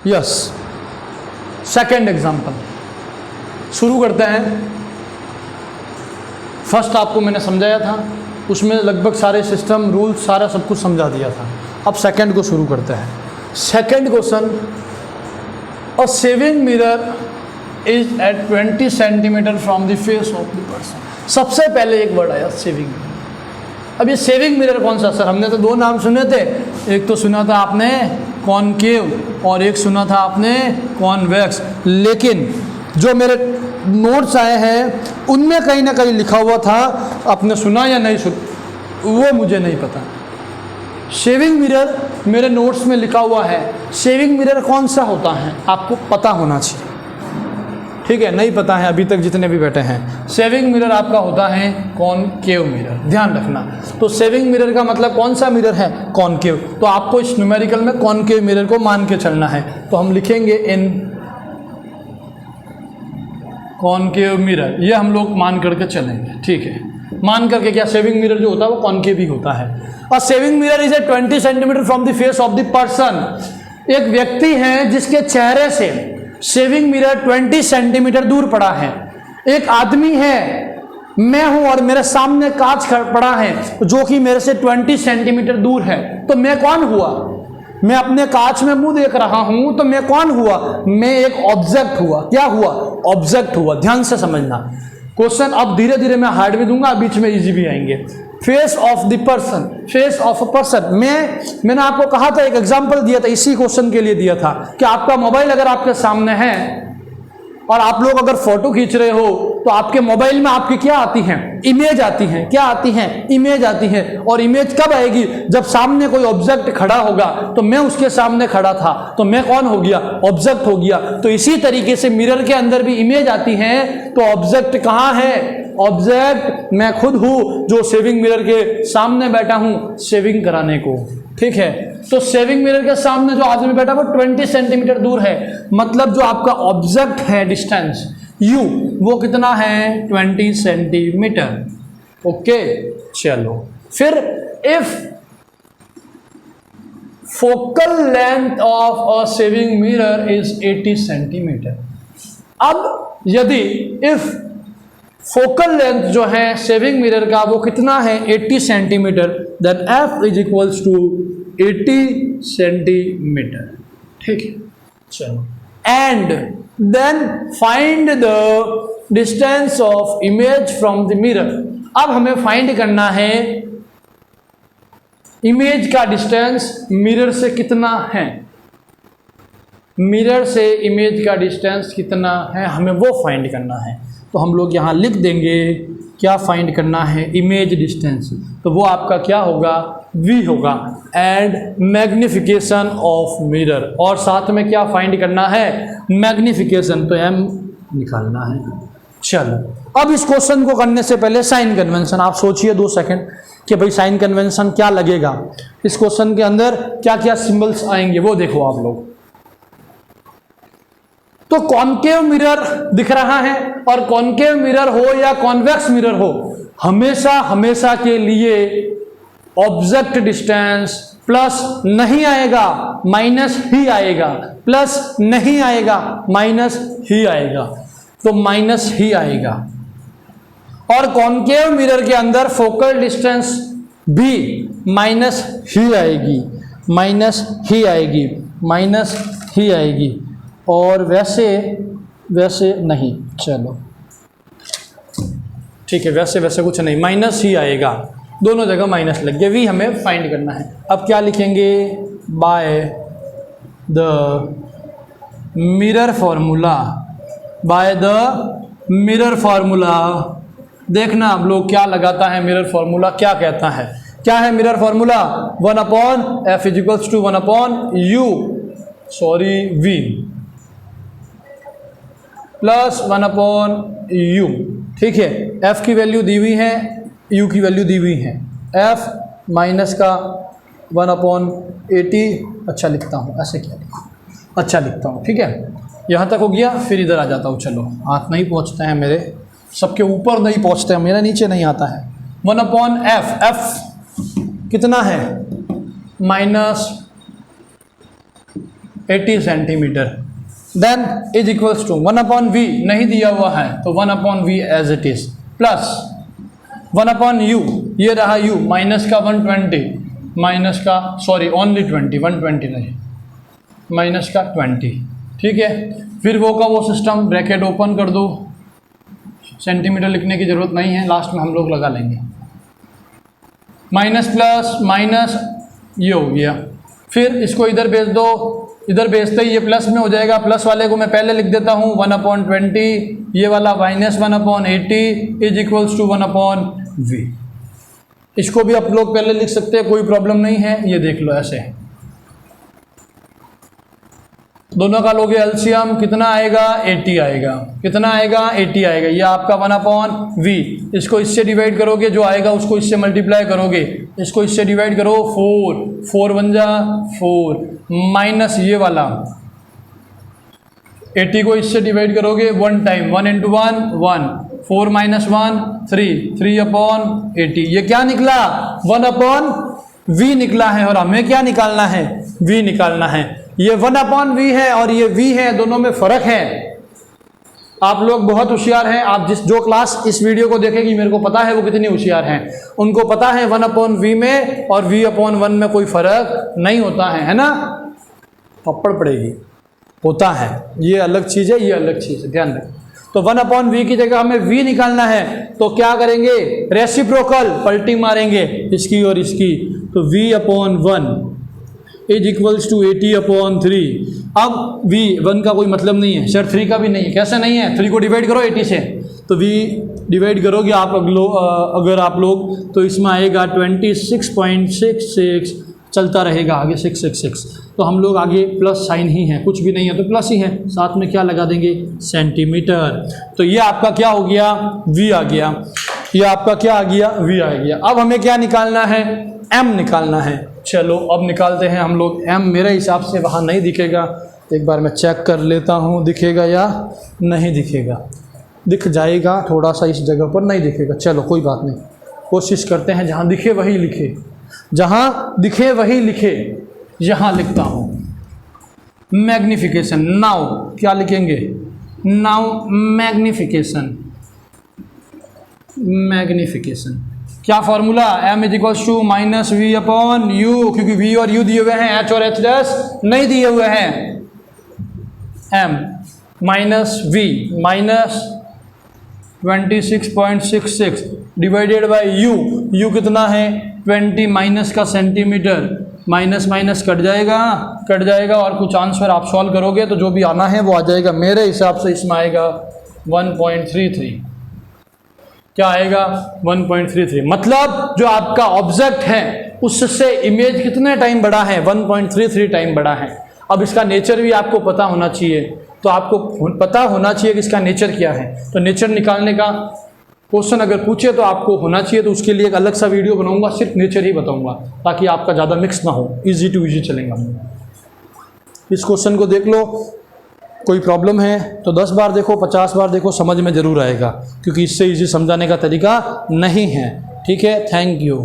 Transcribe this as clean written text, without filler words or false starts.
Yes, second example शुरू करते हैं। फर्स्ट आपको मैंने समझाया था, उसमें लगभग सारे सिस्टम रूल्स सारा सब कुछ समझा दिया था। अब सेकंड को शुरू करते हैं। Second question, a shaving mirror is at 20 centimetre from the face of the person. सबसे पहले एक वर्ड आया सेविंग। अब ये सेविंग मिरर कौन सा सर? हमने तो दो नाम सुने थे, एक तो सुना था आपने कॉनकेव और एक सुना था आपने कॉन्वेक्स। लेकिन जो मेरे नोट्स आए हैं उनमें कहीं ना कहीं लिखा हुआ था, आपने सुना या नहीं सुना वो मुझे नहीं पता। शेविंग मिरर मेरे नोट्स में लिखा हुआ है। शेविंग मिरर कौन सा होता है आपको पता होना चाहिए, ठीक है? नहीं पता है अभी तक जितने भी बैठे हैं। शेविंग मिरर आपका होता है कॉनकेव मिरर, ध्यान रखना। तो शेविंग मिरर का मतलब कौन सा मिरर है? कॉनकेव। तो आपको इस न्यूमेरिकल में कॉनकेव मिरर को मान के चलना है। तो हम लिखेंगे इन कॉनकेव मिरर, ये हम लोग मान करके चलेंगे, ठीक है? मान करके क्या, शेविंग मिरर जो होता है वो कॉनकेव ही होता है। और shaving mirror is a 20 centimetre from the face of the person. एक व्यक्ति है जिसके चेहरे से शेविंग मिरर 20 सेंटीमीटर दूर पड़ा है। एक आदमी है, मैं हूं और मेरे सामने कांच पड़ा है जो कि मेरे से 20 सेंटीमीटर दूर है। तो मैं कौन हुआ? मैं अपने कांच में मुंह देख रहा हूं, तो मैं कौन हुआ? मैं एक ऑब्जेक्ट हुआ। क्या हुआ? ऑब्जेक्ट हुआ। ध्यान से समझना क्वेश्चन। अब धीरे धीरे मैं हार्ड भी दूंगा, बीच में इजी भी आएंगे। Face of the person, face of a person. मैंने आपको कहा था, एक एग्जांपल दिया था, इसी क्वेश्चन के लिए दिया था कि आपका मोबाइल अगर आपके सामने है और आप लोग अगर फोटो खींच रहे हो तो आपके मोबाइल में आपकी क्या आती हैं? इमेज आती हैं। क्या आती हैं? इमेज आती है। और इमेज कब आएगी? जब सामने कोई ऑब्जेक्ट खड़ा होगा। तो मैं उसके सामने खड़ा था, तो मैं कौन हो गया? ऑब्जेक्ट हो गया। तो इसी तरीके से मिरर के अंदर भी इमेज आती है। तो ऑब्जेक्ट कहाँ है? ऑब्जेक्ट मैं खुद हूं जो शेविंग मिरर के सामने बैठा हूं शेविंग कराने को, ठीक है? तो शेविंग मिरर के सामने जो आदमी बैठा वो 20 सेंटीमीटर दूर है। मतलब जो आपका ऑब्जेक्ट है डिस्टेंस यू, वो कितना है? 20 सेंटीमीटर। ओके, चलो फिर if focal length of a shaving mirror is 80 centimetre. अब यदि इफ फोकल लेंथ जो है शेविंग मिरर का वो कितना है? 80 centimetre, then F is equals to 80 centimetre, ठीक है? चलो, and then find the distance of image from the mirror. अब हमें फाइंड करना है इमेज का डिस्टेंस मिरर से कितना है। मिरर से इमेज का डिस्टेंस कितना है, हमें वो फाइंड करना है। तो हम लोग यहाँ लिख देंगे क्या फाइंड करना है? Image distance. तो वो आपका क्या होगा? v होगा। एंड मैग्निफिकेशन ऑफ मिरर, और साथ में क्या फाइंड करना है? मैग्निफिकेशन। तो m निकालना है। चलो, अब इस क्वेश्चन को करने से पहले साइन कन्वेंशन आप सोचिए 2 सेकंड कि भाई साइन कन्वेंशन क्या लगेगा। इस क्वेश्चन के अंदर क्या क्या सिंबल्स आएंगे वो देखो आप लोग। तो कॉनकेव मिरर दिख रहा है, और कॉनकेव मिरर हो या कॉन्वेक्स मिरर हो, हमेशा हमेशा के लिए ऑब्जेक्ट डिस्टेंस प्लस नहीं आएगा माइनस ही आएगा, प्लस नहीं आएगा माइनस ही आएगा। तो माइनस ही आएगा। और कॉनकेव मिरर के अंदर फोकल डिस्टेंस भी माइनस ही आएगी, माइनस ही आएगी, माइनस ही आएगी। और वैसे वैसे नहीं, चलो ठीक है, वैसे वैसे कुछ नहीं, माइनस ही आएगा। दोनों जगह माइनस लग गया। वी हमें फाइंड करना है। अब क्या लिखेंगे? By the mirror formula, by the mirror formula. देखना आप लोग क्या लगाता है मिरर फॉर्मूला, क्या कहता है? क्या है mirror formula? 1/f is equals to 1/u, sorry v, plus 1/u, ठीक है? f की वैल्यू दी हुई है, u की वैल्यू दी हुई है। f माइनस का 1/80, अच्छा लिखता हूँ, ऐसे क्या लिखूँ? अच्छा लिखता हूँ, ठीक है? यहाँ तक हो गया। फिर इधर आ जाता हूँ। चलो, हाथ नहीं पहुँचते हैं मेरे, सबके ऊपर नहीं पहुँचते हैं, मेरा नीचे नहीं आता है। 1/f, f कितना है? Minus 80 centimetre. Then is equals to 1/v नहीं दिया हुआ है तो 1/v as it is plus 1/u, ये रहा u माइनस का 120 माइनस का सॉरी ओनली 20 120 नहीं माइनस का 20, ठीक है। फिर वो का वो सिस्टम, ब्रैकेट ओपन कर दो, सेंटीमीटर लिखने की ज़रूरत नहीं है, लास्ट में हम लोग लगा लेंगे। माइनस प्लस माइनस ये हो गया, फिर इसको इधर भेज दो, इधर भेजते ही ये प्लस में हो जाएगा। प्लस वाले को मैं पहले लिख देता हूँ 1/20, ये वाला minus 1/80 is equals to 1/v। इसको भी आप लोग पहले लिख सकते हैं, कोई प्रॉब्लम नहीं है। ये देख लो ऐसे दोनों का लोगे एलसीएम, कितना आएगा 80 आएगा, कितना आएगा 80 आएगा। ये आपका 1/v, इसको इससे डिवाइड करोगे, जो आएगा उसको इससे मल्टीप्लाई करोगे, इसको इससे डिवाइड करो 4 बन जा 4 माइनस ये वाला 80 को इससे डिवाइड करोगे 1 टाइम, 1 × 1 1 4 - 1 3/80। ये क्या निकला 1/v निकला है, और हमें क्या निकालना है v निकालना है। ये 1/v है और ये v है, दोनों में फ़र्क है। आप लोग बहुत होशियार हैं, आप जो क्लास इस वीडियो को देखेगी, मेरे को पता है वो कितनी होशियार हैं, उनको पता है 1/v में और v/1 में कोई फ़र्क नहीं होता है ना। थप्पड़ पड़ेगी, होता है, ये अलग चीज़ है, ये अलग चीज़ है, ध्यान रखें। तो 1/v की जगह हमें v निकालना है, तो क्या करेंगे रेसिप्रोकल पलटी मारेंगे इसकी और इसकी, तो v/1 इज इक्वल्स टू 80/3। अब v1 का कोई मतलब नहीं है सर, 3 का भी नहीं है। कैसे नहीं है, 3 को डिवाइड करो 80 से, तो v डिवाइड करोगे आप अगर आप लोग, तो इसमें आएगा 26.66, चलता रहेगा आगे 666। तो हम लोग आगे प्लस साइन ही है, कुछ भी नहीं है तो प्लस ही है, साथ में क्या लगा देंगे सेंटीमीटर। तो ये आपका क्या हो गया v आ गया, ये आपका क्या आ गया v आ गया। अब हमें क्या निकालना है m निकालना है। चलो अब निकालते हैं हम लोग m। मेरे हिसाब से वहाँ नहीं दिखेगा, एक बार मैं चेक कर लेता हूँ दिखेगा या नहीं दिखेगा। दिख जाएगा थोड़ा सा, इस जगह पर नहीं दिखेगा, चलो कोई बात नहीं, कोशिश करते हैं जहाँ दिखे वही लिखे, जहाँ दिखे वही लिखे। यहाँ लिखता हूँ मैग्निफिकेशन। नाउ क्या लिखेंगे, नाउ मैग्निफिकेशन, मैग्निफिकेशन क्या formula, m is equals to -v/u, क्योंकि v और u दिए हुए हैं, h और h डैश नहीं दिए हुए हैं। m -v -26.66 divided by u कितना है 20 माइनस का सेंटीमीटर, माइनस माइनस कट जाएगा और कुछ आंसर आप सॉल्व करोगे तो जो भी आना है वो आ जाएगा। मेरे हिसाब से इसमें आएगा 1.33, क्या आएगा 1.33। मतलब जो आपका ऑब्जेक्ट है उससे इमेज कितने टाइम बड़ा है 1.33 टाइम बड़ा है। अब इसका नेचर भी आपको पता होना चाहिए, तो आपको पता होना चाहिए कि इसका नेचर क्या है। तो नेचर निकालने का क्वेश्चन अगर पूछे तो आपको होना चाहिए, तो उसके लिए एक अलग सा वीडियो बनाऊंगा, सिर्फ नेचर ही बताऊंगा ताकि आपका ज़्यादा मिक्स ना हो, इजी टू इजी चलेगा। इस क्वेश्चन को देख लो, कोई प्रॉब्लम है तो 10 बार देखो 50 बार देखो, समझ में ज़रूर आएगा, क्योंकि इससे इजी समझाने का तरीका नहीं है। ठीक है, थैंक यू।